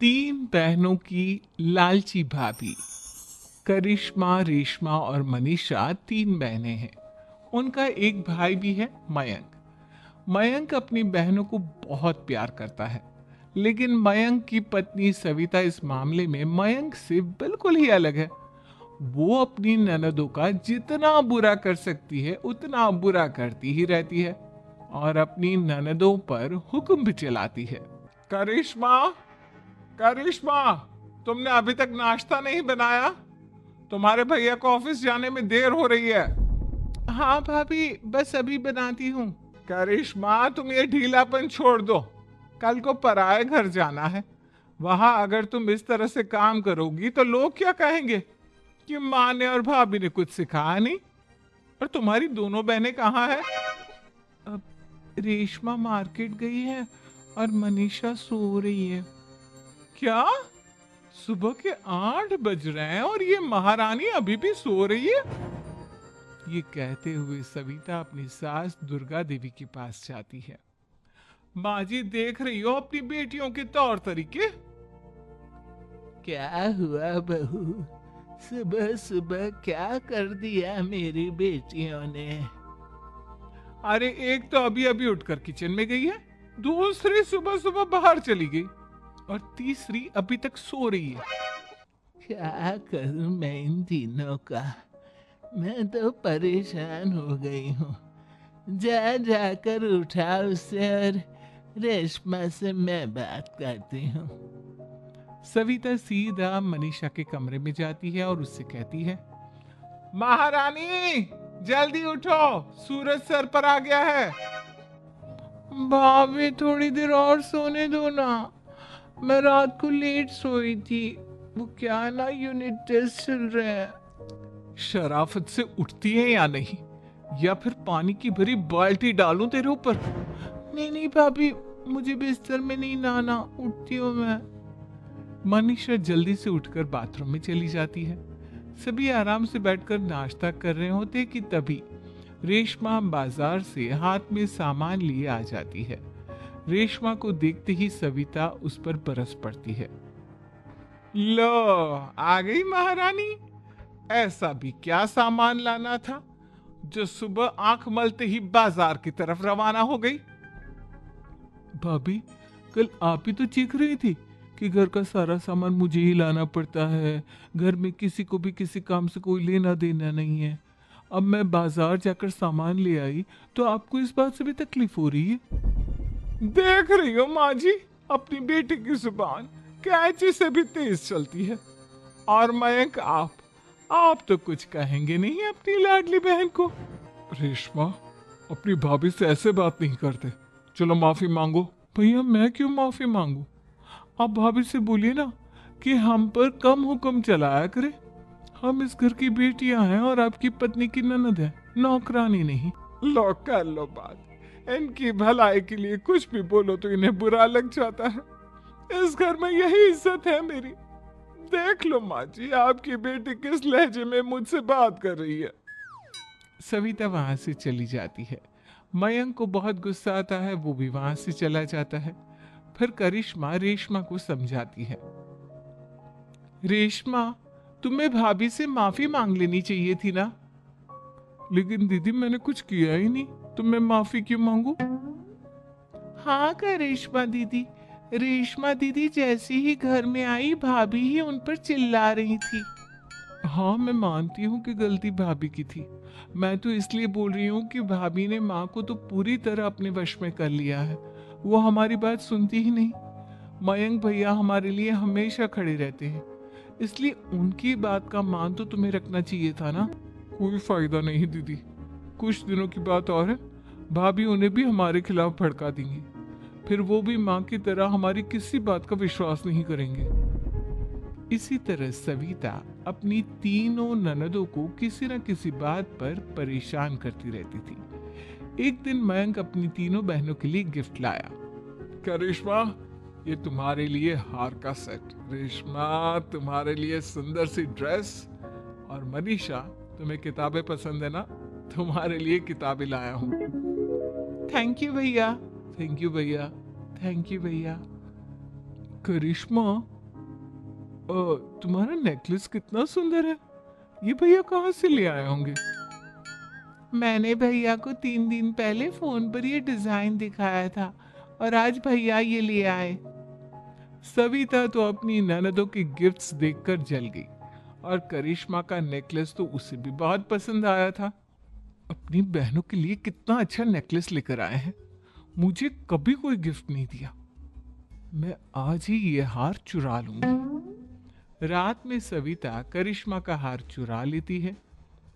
तीन बहनों की लालची भाभी। करिश्मा, रेशमा और मनीषा तीन बहनें हैं। उनका एक भाई भी है, मयंक। मयंक अपनी बहनों को बहुत प्यार करता है, लेकिन मयंक की पत्नी सविता इस मामले में मयंक से बिल्कुल ही अलग है। वो अपनी ननदों का जितना बुरा कर सकती है उतना बुरा करती ही रहती है और अपनी ननदों पर हुक्म भी चलाती है। करिश्मा, करिश्मा, तुमने अभी तक नाश्ता नहीं बनाया? तुम्हारे भैया को ऑफिस जाने में देर हो रही है। हाँ भाभी, बस अभी बनाती हूँ। करिश्मा, तुम ये ढीलापन छोड़ दो। कल को पराए घर जाना है। वहां अगर तुम इस तरह से काम करोगी तो लोग क्या कहेंगे कि माँ ने और भाभी ने कुछ सिखाया नहीं। और तुम्हारी दोनों बहनें कहाँ हैं? अब रेशमा मार्केट गई है और मनीषा सो रही है। क्या? सुबह के 8 बज रहे हैं और ये महारानी अभी भी सो रही है? ये कहते हुए सविता अपनी सास दुर्गा देवी के पास जाती है। माँ जी, देख रही हो अपनी बेटियों के तौर तरीके? क्या हुआ बहू? सुबह सुबह क्या कर दिया मेरी बेटियों ने? अरे, एक तो अभी अभी उठकर किचन में गई है, दूसरी सुबह सुबह बाहर चली गई और तीसरी अभी तक सो रही है। क्या करूं मैं इन तीनों का? मैं तो परेशान हो गई हूँ। जा जाकर उठा उसे और रेशमा से मैं बात करती हूँ। सविता सीधा मनीषा के कमरे में जाती है और उससे कहती है, महारानी, जल्दी उठो, सूरज सर पर आ गया है। भाभी, थोड़ी देर और सोने दो ना। मैं रात को लेट सोई थी। वो क्या है ना, यूनिट टेस्ट चल रहे हैं। शराफत से उठती है या नहीं, या फिर पानी की भरी बाल्टी डालूं तेरे ऊपर? नहीं नहीं भाभी, मुझे बिस्तर में नहीं नहाना, उठती हूँ मैं। मनीषा जल्दी से उठकर बाथरूम में चली जाती है। सभी आराम से बैठकर नाश्ता कर रहे होते कि तभी रेशमा बाजार से हाथ में सामान लिए आ जाती है। रेशमा को देखते ही सविता उस पर बरस पड़ती है। लो, आ गई महारानी। ऐसा भी क्या सामान लाना था जो सुबह आंख मलते ही बाजार की तरफ रवाना हो गई? भाभी, कल आप ही तो चीख रही थी कि घर का सारा सामान मुझे ही लाना पड़ता है, घर में किसी को भी किसी काम से कोई लेना देना नहीं है। अब मैं बाजार जाकर सामान ले आई तो आपको इस बात से भी तकलीफ हो रही है? देख रही हो माँ जी, अपनी बेटी की जुबान कैंची से भी तेज चलती है। और मयंक, आप तो कुछ कहेंगे नहीं अपनी लाडली बहन को? रेशमा, अपनी भाभी से ऐसे बात नहीं करते। चलो माफी मांगो। भैया, मैं क्यों माफी मांगू? आप भाभी से बोलिए ना कि हम पर कम हुक्म चलाया करे। हम इस घर की बेटियां हैं और आपकी पत्नी की ननद है, नौकरानी नहीं। लो, कर लो बात। इनकी भलाई के लिए कुछ भी बोलो तो इन्हें बुरा लग जाता है। इस घर में यही इज्जत है मेरी। देख लो माँ जी, आपकी बेटी किस लहजे में मुझसे बात कर रही है। सविता वहां से चली जाती है। मयंक को बहुत गुस्सा आता है, वो भी वहां से चला जाता है। फिर करिश्मा रेशमा को समझाती है। रेशमा, तुम्हें भाभी से माफी मांग लेनी चाहिए थी ना। लेकिन दीदी, मैंने कुछ किया ही नहीं, तो मैं माफी क्यों मांगू? हाँ करिश्मा दीदी, रेशमा दीदी जैसी ही घर में आई, भाभी ही उन पर चिल्ला रही थी। हाँ, मैं मानती हूँ कि गलती भाभी की थी। मैं तो इसलिए बोल रही हूँ कि भाभी ने माँ को तो पूरी तरह अपने वश में कर लिया है। वो हमारी बात सुनती ही नहीं। मयंक भैया हमारे लिए हमेशा खड़े रहते हैं, इसलिए उनकी बात का मान तो तुम्हें रखना चाहिए था ना। कोई फायदा नहीं दीदी, कुछ दिनों की बात और है, भाभी उन्हें भी हमारे खिलाफ भड़का देंगी। फिर वो भी माँ की तरह हमारी किसी बात का विश्वास नहीं करेंगे। इसी तरह सविता अपनी तीनों ननदों को किसी न किसी बात पर परेशान करती रहती थी। एक दिन मयंक अपनी तीनों बहनों के लिए गिफ्ट लाया। क्या रेशमा, ये तुम्हारे लिए हार का सेट, रेशमा तुम्हारे लिए सुंदर सी ड्रेस, और मनीषा, तुम्हें किताबें पसंद है ना, तुम्हारे लिए किताबें लाया हूँ। थैंक यू भैया, थैंक यू भैया, थैंक यू भैया। करिश्मा, तुम्हारा नेकलेस कितना सुंदर है। ये भैया कहाँ से ले आए होंगे? मैंने भैया को 3 दिन पहले फोन पर ये डिजाइन दिखाया था और आज भैया ये ले आए। सविता तो अपनी ननदों की गिफ्ट्स देखकर जल गई और करिश्मा का नेकलेस तो उसे भी बहुत पसंद आया था। अपनी बहनों के लिए कितना अच्छा नेकलेस लेकर आए हैं। मुझे कभी कोई गिफ्ट नहीं दिया। मैं आज ही ये हार चुरा लूंगी। रात में सविता करिश्मा का हार चुरा लेती है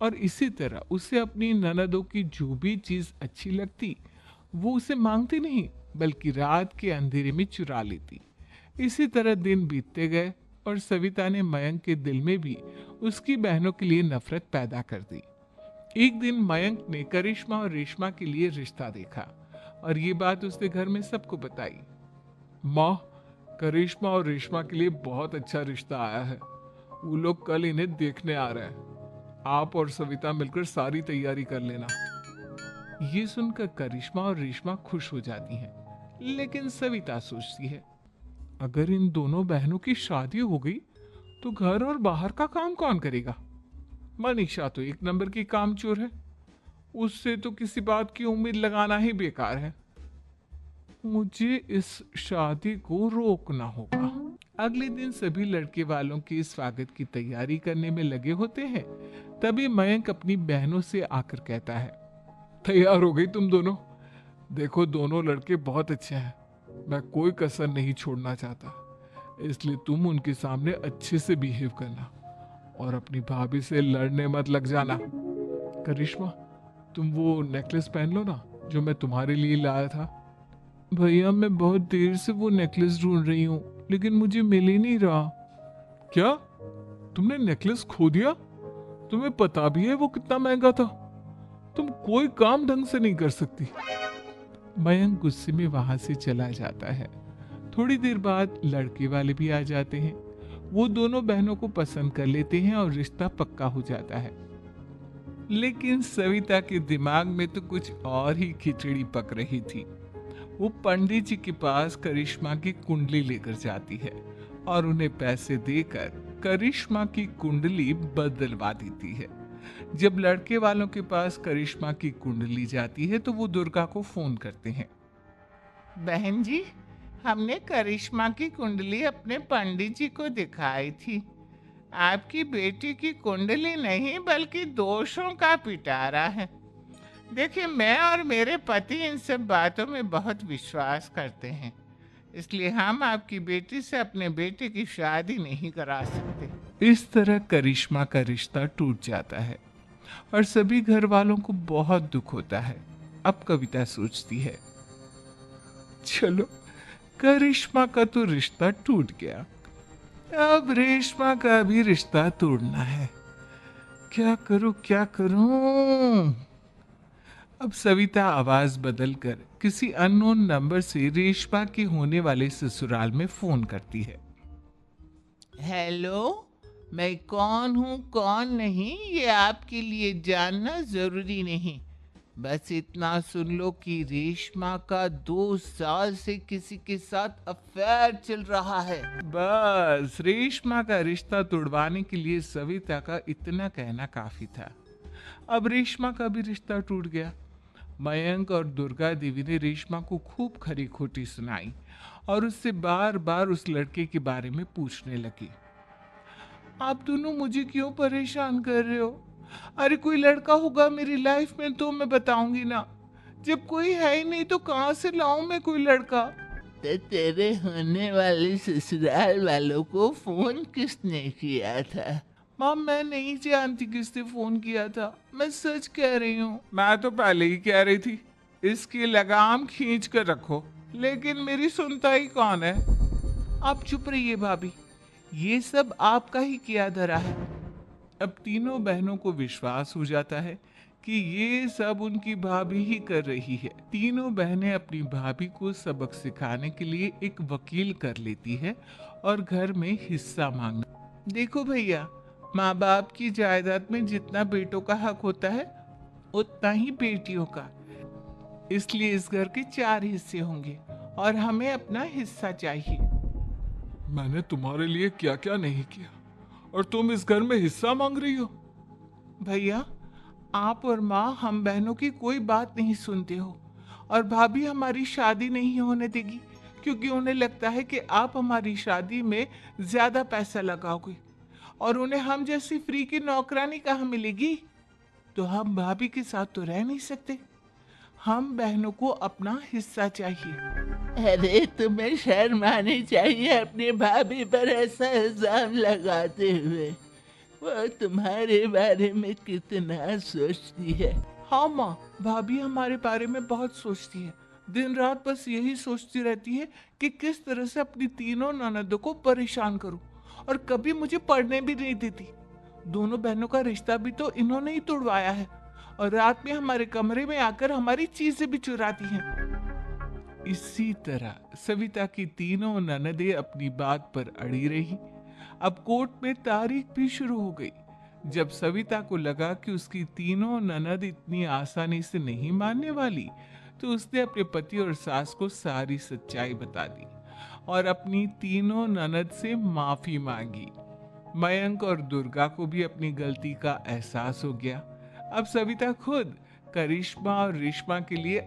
और इसी तरह उसे अपनी ननदों की जो भी चीज अच्छी लगती वो उसे मांगती नहीं बल्कि रात के अंधेरे में चुरा लेती। इसी तरह दिन बीतते गए और सविता ने मयंक के दिल में भी उसकी बहनों के लिए नफरत पैदा कर दी। एक दिन मयंक ने करिश्मा और रेशमा के लिए रिश्ता देखा और ये बात उसने घर में सबको बताई। माँ, करिश्मा और रेशमा के लिए बहुत अच्छा रिश्ता आया है। वो लोग कल इन्हें देखने आ रहे हैं। आप और सविता मिलकर सारी तैयारी कर लेना। ये सुनकर करिश्मा और रेशमा खुश हो जाती हैं, लेकिन सविता सोचती है अगर इन दोनों बहनों की शादी हो गई तो घर और बाहर का काम कौन करेगा? मनीषा तो एक नंबर की कामचोर है, उससे तो किसी बात की उम्मीद लगाना ही बेकार है। मुझे इस शादी को रोकना होगा। अगले दिन सभी लड़के वालों के स्वागत की तैयारी करने में लगे होते हैं। तभी मयंक अपनी बहनों से आकर कहता है, तैयार हो गई तुम दोनों? देखो, दोनों लड़के बहुत अच्छे हैं। मैं कोई कसर नहीं छोड़ना चाहता, इसलिए तुम उनके सामने अच्छे से बिहेव करना और अपनी भाभी से लड़ने मत लग जाना। करिश्मा, तुम वो नेकलेस पहन लो ना जो मैं तुम्हारे लिए लाया था। भैया, मैं बहुत देर से वो नेकलेस ढूंढ रही हूँ लेकिन मुझे मिल ही नहीं रहा। क्या तुमने नेकलेस खो दिया? तुम्हें पता भी है वो कितना महंगा था। तुम कोई काम ढंग से नहीं कर सकती। मयंक गुस्से में वहां से चला जाता है। थोड़ी देर बाद लड़के वाले भी आ जाते हैं। वो दोनों बहनों को पसंद कर लेते हैं और रिश्ता पक्का हो जाता है। लेकिन सविता के दिमाग में तो कुछ और ही खिचड़ी पक रही थी। वो पंडित जी के पास करिश्मा की कुंडली लेकर जाती है और उन्हें पैसे देकर करिश्मा की कुंडली बदलवा देती है। जब लड़के वालों के पास करिश्मा की कुंडली जाती है तो वो दुर्गा को फोन करते हैं। बहन जी, हमने करिश्मा की कुंडली अपने पंडित जी को दिखाई थी। आपकी बेटी की कुंडली नहीं बल्कि दोषों का पिटारा है। देखिए, मैं और मेरे पति इन सब बातों में बहुत विश्वास करते हैं, इसलिए हम आपकी बेटी से अपने बेटे की शादी नहीं करा सकते। इस तरह करिश्मा का रिश्ता टूट जाता है और सभी घर वालों को बहुत दुख होता है। अब कविता सोचती है, चलो करिश्मा का तो रिश्ता टूट गया, अब रेशमा का भी रिश्ता तोड़ना है। क्या करूं क्या करूं? अब सविता आवाज बदलकर किसी अननोन नंबर से रेशमा के होने वाले ससुराल में फोन करती है। हेलो, मैं कौन हूँ कौन नहीं ये आपके लिए जानना जरूरी नहीं। बस इतना सुन लो कि रेशमा का 2 साल से किसी के साथ अफेयर चल रहा है। बस रेशमा का रिश्ता तोड़वाने के लिए सविता का इतना कहना काफी था। अब रेशमा का भी रिश्ता टूट गया। मयंक और दुर्गा देवी ने रेशमा को खूब खरी खोटी सुनाई और उससे बार बार उस लड़के के बारे में पूछने लगी। आप दोनों मुझे क्यों परेशान कर रहे हो? अरे कोई लड़का होगा मेरी लाइफ में तो मैं बताऊंगी ना। जब कोई है ही नहीं तो कहाँ से लाऊं मैं कोई लड़का? तो तेरे होने वाले ससुराल वालों को फोन किसने किया था? माँ, मैं नहीं जानती किसने फोन किया था, मैं सच कह रही हूँ। मैं तो पहले ही कह रही थी इसकी लगाम खींच कर रखो, लेकिन मेरी सुनता ही कौन है। आप चुप रहिए भाभी, ये सब आपका ही किया धरा है। अब तीनों बहनों को विश्वास हो जाता है कि ये सब उनकी भाभी ही कर रही है। तीनों बहनें अपनी भाभी को सबक सिखाने के लिए एक वकील कर लेती है और घर में हिस्सा मांगना। देखो भैया, माँ बाप की जायदाद में जितना बेटों का हक होता है उतना ही बेटियों का, इसलिए इस घर के 4 हिस्से होंगे और हमें अपना हिस्सा चाहिए। मैंने तुम्हारे लिए क्या क्या नहीं किया और तुम इस घर में हिस्सा मांग रही हो। भैया, आप और माँ हम बहनों की कोई बात नहीं सुनते हो, और भाभी हमारी शादी नहीं होने देगी क्योंकि उन्हें लगता है कि आप हमारी शादी में ज्यादा पैसा लगाओगे, और उन्हें हम जैसी फ्री की नौकरानी कहाँ मिलेगी। तो हम भाभी के साथ तो रह नहीं सकते, हम बहनों को अपना हिस्सा चाहिए। अरे तुम्हें शर्म आनी चाहिए अपनी भाभी पर ऐसा इल्जाम लगाते हुए। वो तुम्हारे बारे में कितना सोचती है। हाँ माँ, भाभी हमारे बारे में बहुत सोचती है। दिन रात बस यही सोचती रहती है कि किस तरह से अपनी तीनों ननदों को परेशान करूं, और कभी मुझे पढ़ने भी नहीं देती। दोनों बहनों का रिश्ता भी तो इन्होंने ही तोड़वाया है, और रात में हमारे कमरे में आकर हमारी चीजें भी चुराती हैं। इसी तरह सविता की तीनों ननदें अपनी बात पर अड़ी रही। अब कोर्ट में तारीख भी शुरू हो गई। जब सविता को लगा कि उसकी तीनों ननद इतनी आसानी से नहीं मानने वाली, तो उसने अपने पति और सास को सारी सच्चाई बता दी और अपनी तीनों ननद से माफी मांगी। मयंक और दुर्गा को भी अपनी गलती का एहसास हो गया। अब सविता खुद करिश्मा और रिश्मा के लिए